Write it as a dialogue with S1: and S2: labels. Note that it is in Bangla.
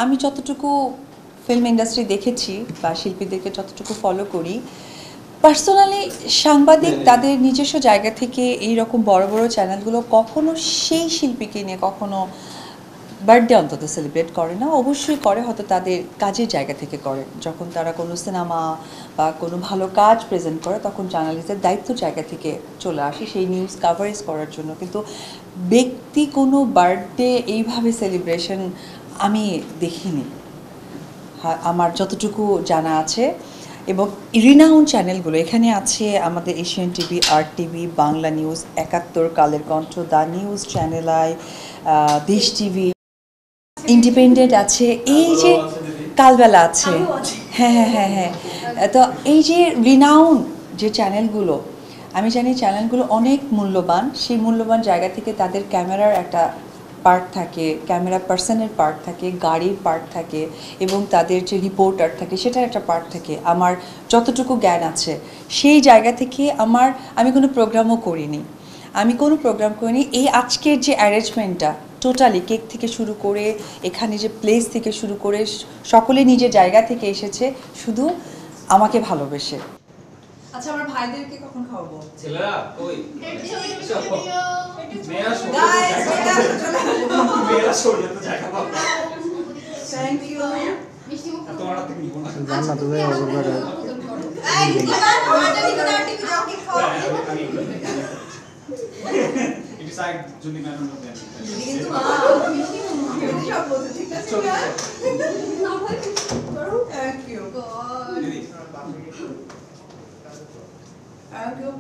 S1: আমি যতটুকু ফিল্ম ইন্ডাস্ট্রি দেখেছি বা শিল্পীদেরকে যতটুকু ফলো করি, পার্সোনালি সাংবাদিক তাদের নিজস্ব জায়গা থেকে এই রকম বড় বড় চ্যানেলগুলো কখনো সেই শিল্পীকে নিয়ে কখনো বার্থডে অন্তত সেলিব্রেট করে না। অবশ্যই করে, হয়তো তাদের কাজের জায়গা থেকে করে। যখন তারা কোনো সিনেমা বা কোনো ভালো কাজ প্রেজেন্ট করে তখন জার্নালিস্টদের দায়িত্ব জায়গা থেকে চলে আসে সেই নিউজ কাভারেজ করার জন্য। কিন্তু ব্যক্তি কোনো বার্থডে এইভাবে সেলিব্রেশন আমি দেখিনি আমার যতটুকু জানা আছে। এবং রিনাউন চ্যানেলগুলো এখানে আছে আমাদের Asian TV, art TV, Bangla news, ৭১, Kaler Kantho, the news, channel I, দেশ টিভি, ইন্ডিপেন্ডেন্ট আছে, এই যে কালবেলা আছে, হ্যাঁ হ্যাঁ হ্যাঁ হ্যাঁ। তো এই যে রিনাউন যে চ্যানেলগুলো, আমি জানি চ্যানেলগুলো অনেক মূল্যবান। সেই মূল্যবান জায়গা থেকে তাদের ক্যামেরার একটা পার্ট থাকে, ক্যামেরা পার্সনের পার্ট থাকে, গাড়ির পার্ট থাকে এবং তাদের যে রিপোর্টার থাকে সেটার একটা পার্ট থাকে। আমার যতটুকু জ্ঞান আছে সেই জায়গা থেকে আমি কোনো প্রোগ্রামও করিনি, এই আজকের যে অ্যারেঞ্জমেন্টটা টোটালি কেক থেকে শুরু করে এখানে যে প্লেস থেকে শুরু করে সকলে নিজের জায়গা থেকে এসেছে শুধু আমাকে ভালোবেসে। আচ্ছা, আমার ভাইদেরকে কখন খাওয়াবো? ছেলেরা কই? মেয়েরা সরিয়ে তো জায়গা পাবো। Thank you. মিষ্টি মুখ তোমার হাতে নিব না। জান্নাত ভাই ওর ঘরে। এই আমাদের দিকে আন্টি যাও কি খাও? It is side Juni ma'am এর মধ্যে। কিন্তু মিষ্টি মুখ সব বলতে ঠিক আছে না? না ভাই করো। Thank you. God. Thank you.